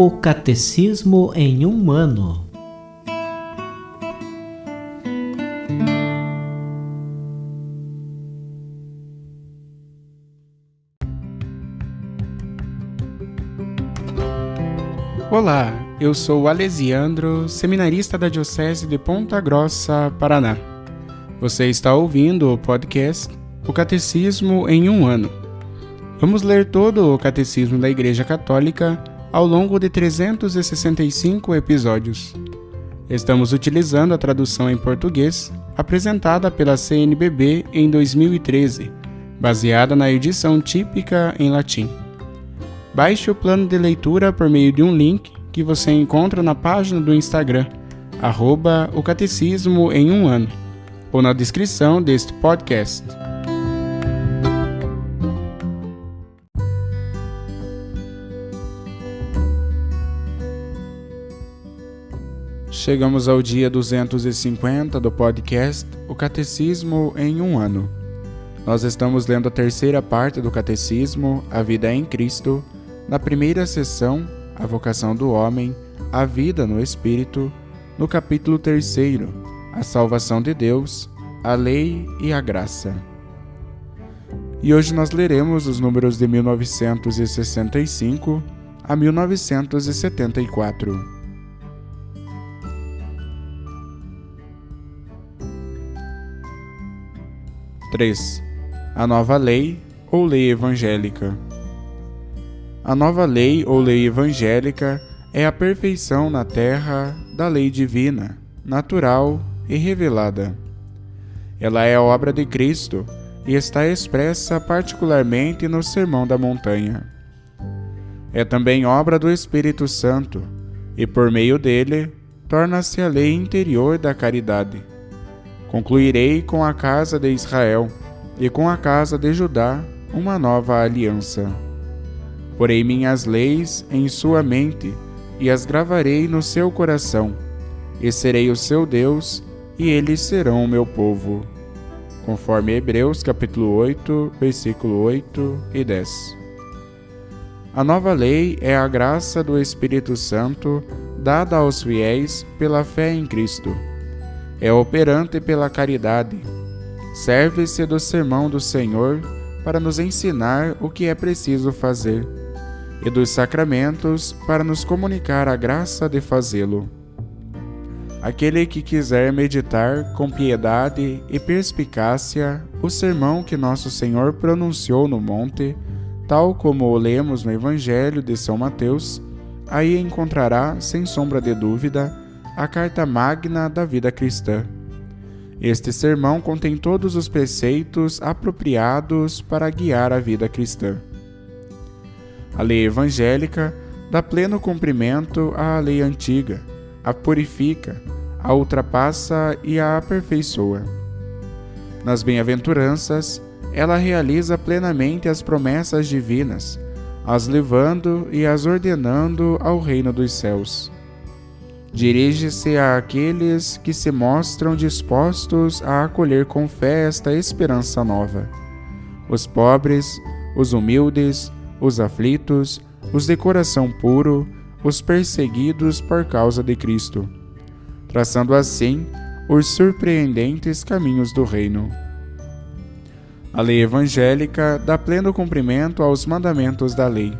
O Catecismo em um ano. Olá, eu sou o Alesiandro, seminarista da Diocese de Ponta Grossa, Paraná. Você está ouvindo o podcast O Catecismo em um ano. Vamos ler todo o Catecismo da Igreja Católica ao longo de 365 episódios. Estamos utilizando a tradução em português apresentada pela CNBB em 2013, baseada na edição típica em latim. Baixe o plano de leitura por meio de um link que você encontra na página do Instagram, @o Catecismo em um ano, ou na descrição deste podcast. Chegamos ao dia 250 do podcast O Catecismo em um ano. Nós estamos lendo a terceira parte do Catecismo, A Vida em Cristo, na primeira sessão, A Vocação do Homem, A Vida no Espírito, no capítulo 3, A Salvação de Deus, a Lei e a Graça. E hoje nós leremos os números de 1965 a 1974. A nova lei ou lei evangélica. A nova lei ou lei evangélica é a perfeição na terra da lei divina, natural e revelada. Ela é a obra de Cristo e está expressa particularmente no Sermão da Montanha. É também obra do Espírito Santo e, por meio dele, torna-se a lei interior da caridade. Concluirei com a casa de Israel e com a casa de Judá uma nova aliança. Porei minhas leis em sua mente e as gravarei no seu coração, e serei o seu Deus, e eles serão o meu povo. Conforme Hebreus capítulo 8, versículo 8 e 10. A nova lei é a graça do Espírito Santo dada aos fiéis pela fé em Cristo. É operante pela caridade. Serve-se do sermão do Senhor para nos ensinar o que é preciso fazer, e dos sacramentos para nos comunicar a graça de fazê-lo. Aquele que quiser meditar com piedade e perspicácia o sermão que nosso Senhor pronunciou no monte, tal como o lemos no Evangelho de São Mateus, aí encontrará, sem sombra de dúvida, a carta magna da vida cristã. Este sermão contém todos os preceitos apropriados para guiar a vida cristã. A lei evangélica dá pleno cumprimento à lei antiga, a purifica, a ultrapassa e a aperfeiçoa. Nas bem-aventuranças, ela realiza plenamente as promessas divinas, as levando e as ordenando ao reino dos céus. Dirige-se àqueles que se mostram dispostos a acolher com fé esta esperança nova: os pobres, os humildes, os aflitos, os de coração puro, os perseguidos por causa de Cristo, traçando assim os surpreendentes caminhos do reino. A lei evangélica dá pleno cumprimento aos mandamentos da lei.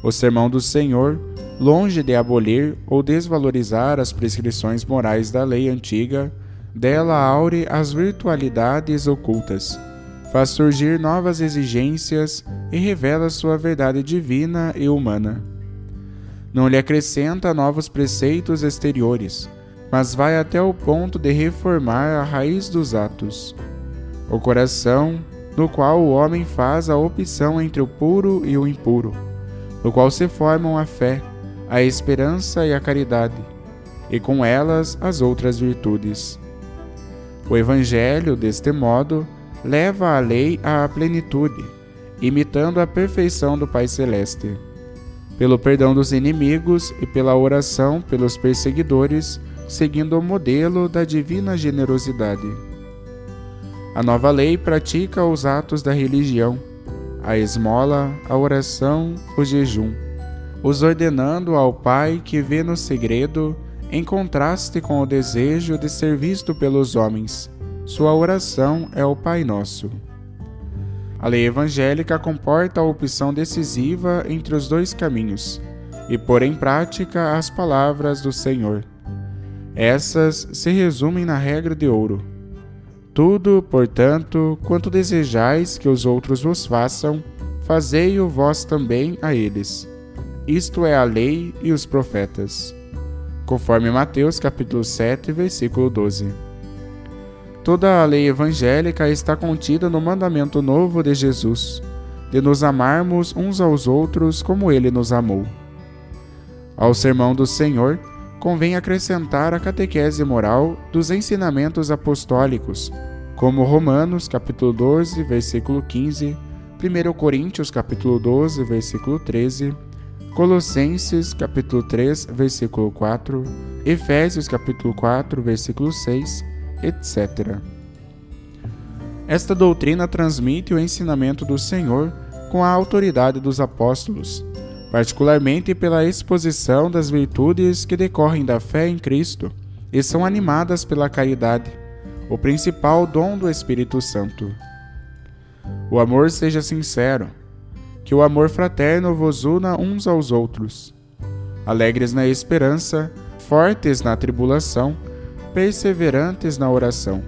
O sermão do Senhor, longe de abolir ou desvalorizar as prescrições morais da lei antiga, dela aure as virtualidades ocultas, faz surgir novas exigências e revela sua verdade divina e humana. Não lhe acrescenta novos preceitos exteriores, mas vai até o ponto de reformar a raiz dos atos, o coração, no qual o homem faz a opção entre o puro e o impuro, no qual se formam a fé, a esperança e a caridade, e com elas as outras virtudes. O Evangelho, deste modo, leva a lei à plenitude, imitando a perfeição do Pai Celeste. Pelo perdão dos inimigos e pela oração pelos perseguidores, seguindo o modelo da divina generosidade. A nova lei pratica os atos da religião, a esmola, a oração, o jejum, os ordenando ao Pai que vê no segredo, em contraste com o desejo de ser visto pelos homens. Sua oração é o Pai Nosso. A lei evangélica comporta a opção decisiva entre os dois caminhos e pôr em prática as palavras do Senhor. Essas se resumem na regra de ouro: tudo, portanto, quanto desejais que os outros vos façam, fazei-o vós também a eles. Isto é a lei e os profetas. Conforme Mateus capítulo 7, versículo 12. Toda a lei evangélica está contida no mandamento novo de Jesus, de nos amarmos uns aos outros como Ele nos amou. Ao sermão do Senhor, convém acrescentar a catequese moral dos ensinamentos apostólicos, como Romanos capítulo 12, versículo 15, 1 Coríntios capítulo 12, versículo 13, Colossenses capítulo 3, versículo 4, Efésios capítulo 4, versículo 6, etc. Esta doutrina transmite o ensinamento do Senhor com a autoridade dos apóstolos, particularmente pela exposição das virtudes que decorrem da fé em Cristo e são animadas pela caridade, o principal dom do Espírito Santo. O amor seja sincero, que o amor fraterno vos una uns aos outros. Alegres na esperança, fortes na tribulação, perseverantes na oração.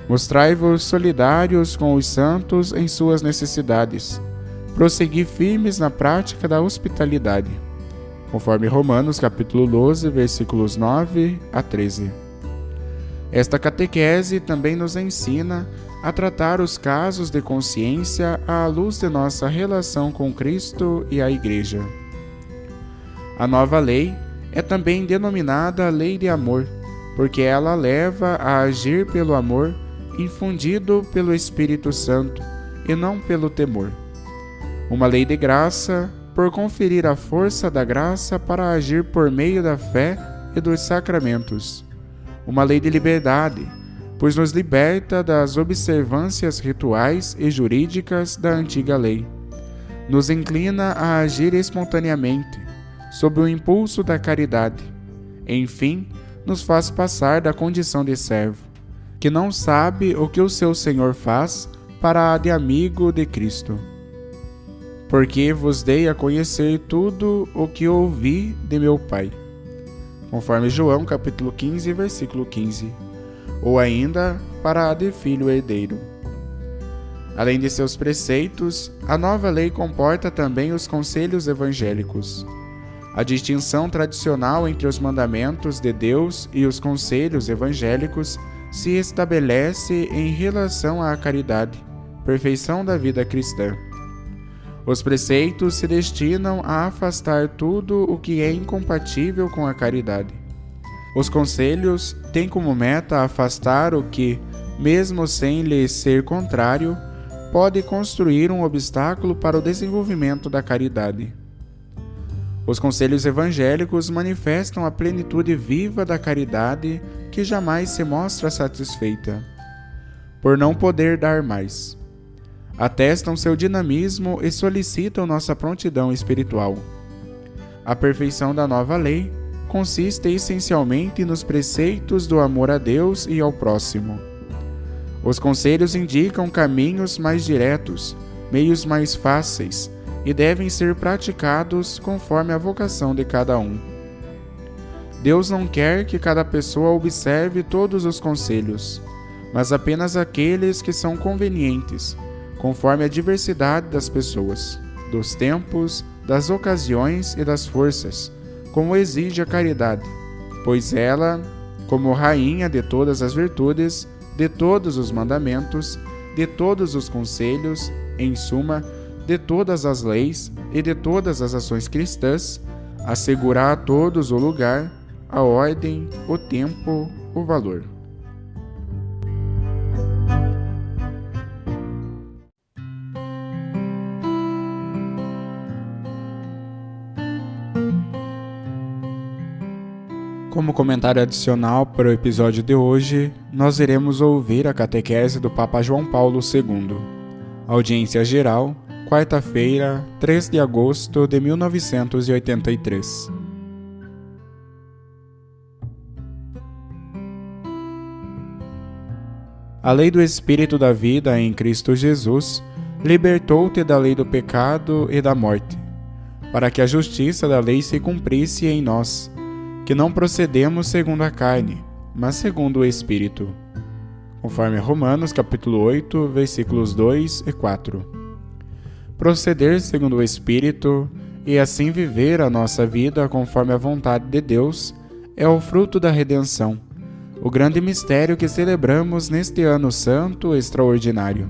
Mostrai-vos solidários com os santos em suas necessidades. Prossegui firmes na prática da hospitalidade, conforme Romanos capítulo 12, versículos 9 a 13. Esta catequese também nos ensina a tratar os casos de consciência à luz de nossa relação com Cristo e a Igreja. A nova lei é também denominada lei de amor, porque ela leva a agir pelo amor infundido pelo Espírito Santo e não pelo temor. Uma lei de graça, por conferir a força da graça para agir por meio da fé e dos sacramentos. Uma lei de liberdade, pois nos liberta das observâncias rituais e jurídicas da antiga lei. Nos inclina a agir espontaneamente, sob o impulso da caridade. Enfim, nos faz passar da condição de servo, que não sabe o que o seu Senhor faz, para a de amigo de Cristo. Porque vos dei a conhecer tudo o que ouvi de meu Pai. Conforme João capítulo 15, versículo 15. Ou ainda, para a de filho herdeiro. Além de seus preceitos, a nova lei comporta também os conselhos evangélicos. A distinção tradicional entre os mandamentos de Deus e os conselhos evangélicos se estabelece em relação à caridade, perfeição da vida cristã. Os preceitos se destinam a afastar tudo o que é incompatível com a caridade. Os conselhos têm como meta afastar o que, mesmo sem lhe ser contrário, pode construir um obstáculo para o desenvolvimento da caridade. Os conselhos evangélicos manifestam a plenitude viva da caridade que jamais se mostra satisfeita, por não poder dar mais. Atestam seu dinamismo e solicitam nossa prontidão espiritual. A perfeição da nova lei consiste essencialmente nos preceitos do amor a Deus e ao próximo. Os conselhos indicam caminhos mais diretos, meios mais fáceis, e devem ser praticados conforme a vocação de cada um. Deus não quer que cada pessoa observe todos os conselhos, mas apenas aqueles que são convenientes, conforme a diversidade das pessoas, dos tempos, das ocasiões e das forças, como exige a caridade, pois ela, como rainha de todas as virtudes, de todos os mandamentos, de todos os conselhos, em suma, de todas as leis e de todas as ações cristãs, assegura a todos o lugar, a ordem, o tempo, o valor. Como comentário adicional para o episódio de hoje, nós iremos ouvir a catequese do Papa João Paulo II. Audiência geral, quarta-feira, 3 de agosto de 1983. A lei do Espírito da vida em Cristo Jesus libertou-te da lei do pecado e da morte, para que a justiça da lei se cumprisse em nós, que não procedemos segundo a carne, mas segundo o Espírito. Conforme Romanos capítulo 8, versículos 2 e 4. Proceder segundo o Espírito e assim viver a nossa vida conforme a vontade de Deus é o fruto da redenção, o grande mistério que celebramos neste ano santo extraordinário.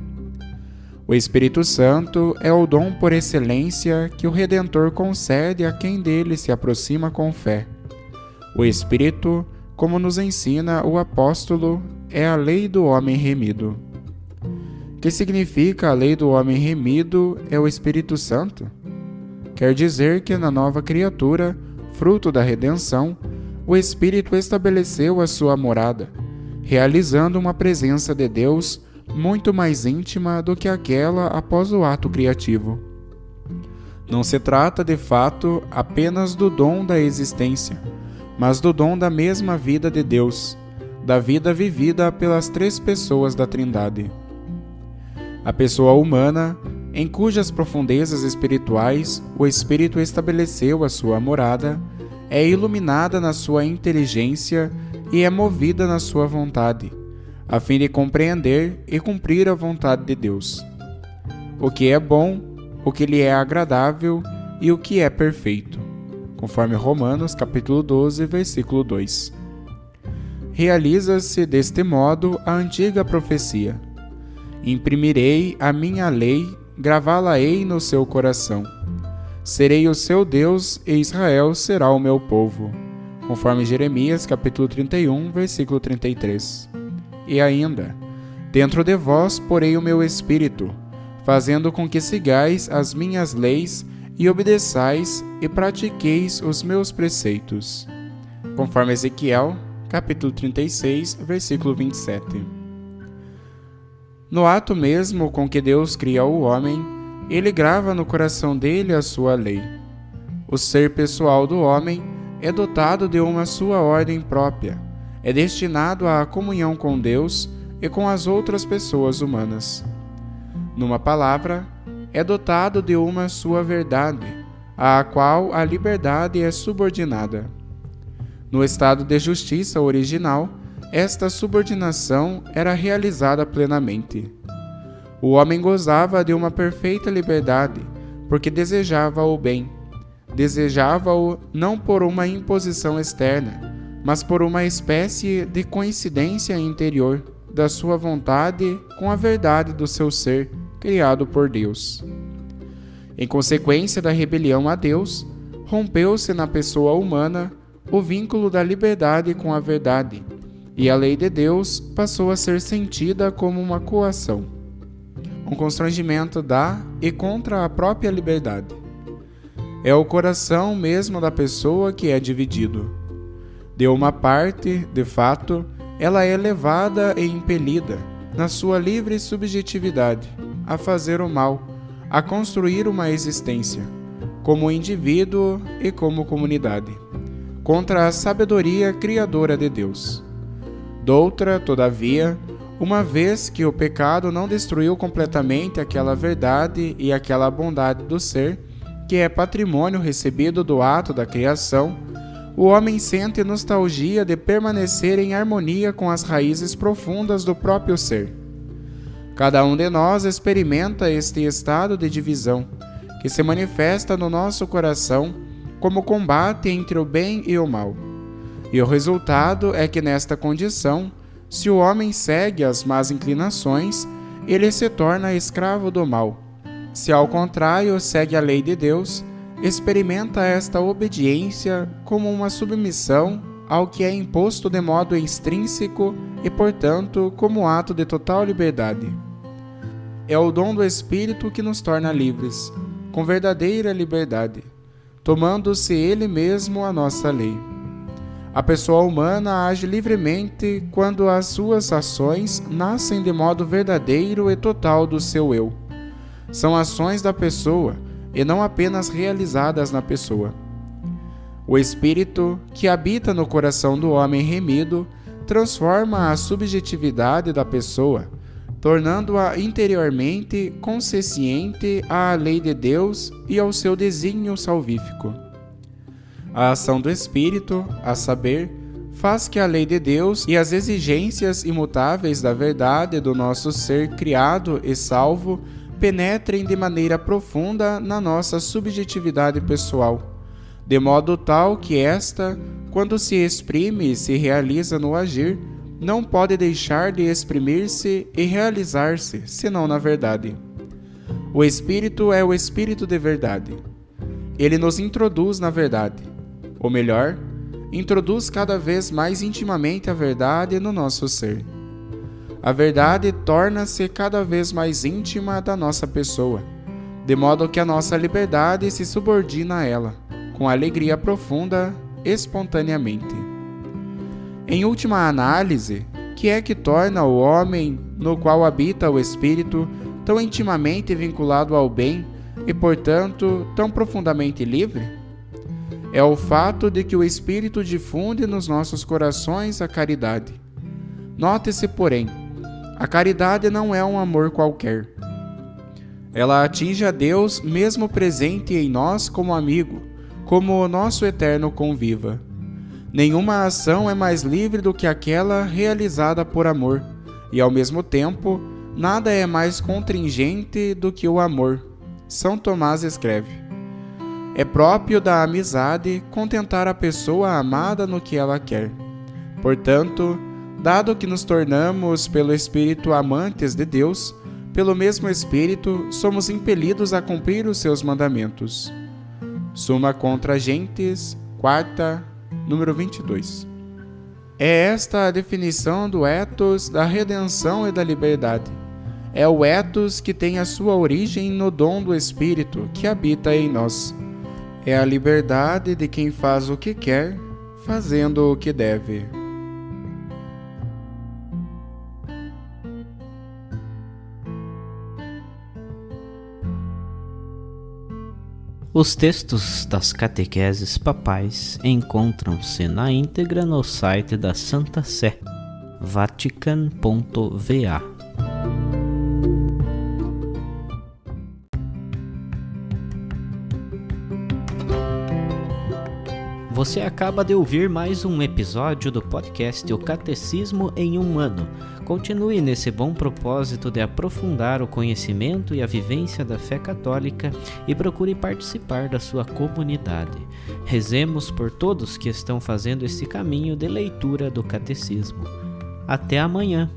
O Espírito Santo é o dom por excelência que o Redentor concede a quem dele se aproxima com fé. O Espírito, como nos ensina o apóstolo, é a lei do homem remido. O que significa a lei do homem remido é o Espírito Santo? Quer dizer que na nova criatura, fruto da redenção, o Espírito estabeleceu a sua morada, realizando uma presença de Deus muito mais íntima do que aquela após o ato criativo. Não se trata, de fato, apenas do dom da existência, mas do dom da mesma vida de Deus, da vida vivida pelas três pessoas da Trindade. A pessoa humana, em cujas profundezas espirituais o Espírito estabeleceu a sua morada, é iluminada na sua inteligência e é movida na sua vontade, a fim de compreender e cumprir a vontade de Deus. O que é bom, o que lhe é agradável e o que é perfeito. Conforme Romanos capítulo 12, versículo 2. Realiza-se deste modo a antiga profecia: imprimirei a minha lei, gravá-la-ei no seu coração. Serei o seu Deus e Israel será o meu povo. Conforme Jeremias capítulo 31, versículo 33. E ainda: dentro de vós porei o meu espírito, fazendo com que sigais as minhas leis e obedeçais e pratiqueis os meus preceitos. Conforme Ezequiel, capítulo 36, versículo 27. No ato mesmo com que Deus cria o homem, ele grava no coração dele a sua lei. O ser pessoal do homem é dotado de uma sua ordem própria, é destinado à comunhão com Deus e com as outras pessoas humanas. Numa palavra, é dotado de uma sua verdade, à qual a liberdade é subordinada. No estado de justiça original, esta subordinação era realizada plenamente. O homem gozava de uma perfeita liberdade, porque desejava o bem. Desejava-o não por uma imposição externa, mas por uma espécie de coincidência interior da sua vontade com a verdade do seu ser, criado por Deus. Em consequência da rebelião a Deus, rompeu-se na pessoa humana o vínculo da liberdade com a verdade, e a lei de Deus passou a ser sentida como uma coação, um constrangimento da e contra a própria liberdade. É o coração mesmo da pessoa que é dividido. De uma parte, de fato, ela é levada e impelida, na sua livre subjetividade, a fazer o mal, a construir uma existência, como indivíduo e como comunidade, contra a sabedoria criadora de Deus. Doutra, todavia, uma vez que o pecado não destruiu completamente aquela verdade e aquela bondade do ser, que é patrimônio recebido do ato da criação, o homem sente nostalgia de permanecer em harmonia com as raízes profundas do próprio ser. Cada um de nós experimenta este estado de divisão, que se manifesta no nosso coração como combate entre o bem e o mal. E o resultado é que nesta condição, se o homem segue as más inclinações, ele se torna escravo do mal. Se ao contrário segue a lei de Deus, experimenta esta obediência como uma submissão ao que é imposto de modo extrínseco e, portanto, como ato de total liberdade. É o dom do Espírito que nos torna livres, com verdadeira liberdade, tomando-se Ele mesmo a nossa lei. A pessoa humana age livremente quando as suas ações nascem de modo verdadeiro e total do seu eu. são ações da pessoa e não apenas realizadas na pessoa. O Espírito, que habita no coração do homem remido, transforma a subjetividade da pessoa, tornando-a interiormente consciente à lei de Deus e ao seu desígnio salvífico. A ação do Espírito, a saber, faz que a lei de Deus e as exigências imutáveis da verdade do nosso ser criado e salvo penetrem de maneira profunda na nossa subjetividade pessoal, de modo tal que esta, quando se exprime e se realiza no agir, não pode deixar de exprimir-se e realizar-se, senão na verdade. O Espírito é o Espírito de verdade. Ele nos introduz na verdade. Ou melhor, introduz cada vez mais intimamente a verdade no nosso ser. A verdade torna-se cada vez mais íntima da nossa pessoa, de modo que a nossa liberdade se subordina a ela, com alegria profunda, espontaneamente. Em última análise, que é que torna o homem, no qual habita o Espírito, tão intimamente vinculado ao bem e, portanto, tão profundamente livre? É o fato de que o Espírito difunde nos nossos corações a caridade. Note-se, porém, a caridade não é um amor qualquer. Ela atinge a Deus mesmo presente em nós como amigo, como o nosso eterno conviva. Nenhuma ação é mais livre do que aquela realizada por amor, e ao mesmo tempo, nada é mais contingente do que o amor. São Tomás escreve: é próprio da amizade contentar a pessoa amada no que ela quer. Portanto, dado que nos tornamos pelo Espírito amantes de Deus, pelo mesmo Espírito somos impelidos a cumprir os seus mandamentos. Summa Contra Gentes, 4ª, número 22. É esta a definição do ethos da redenção e da liberdade. É o ethos que tem a sua origem no dom do Espírito que habita em nós. É a liberdade de quem faz o que quer, fazendo o que deve. Os textos das catequeses papais encontram-se na íntegra no site da Santa Sé, vatican.va. Você acaba de ouvir mais um episódio do podcast O Catecismo em um Ano. Continue nesse bom propósito de aprofundar o conhecimento e a vivência da fé católica e procure participar da sua comunidade. Rezemos por todos que estão fazendo esse caminho de leitura do Catecismo. Até amanhã!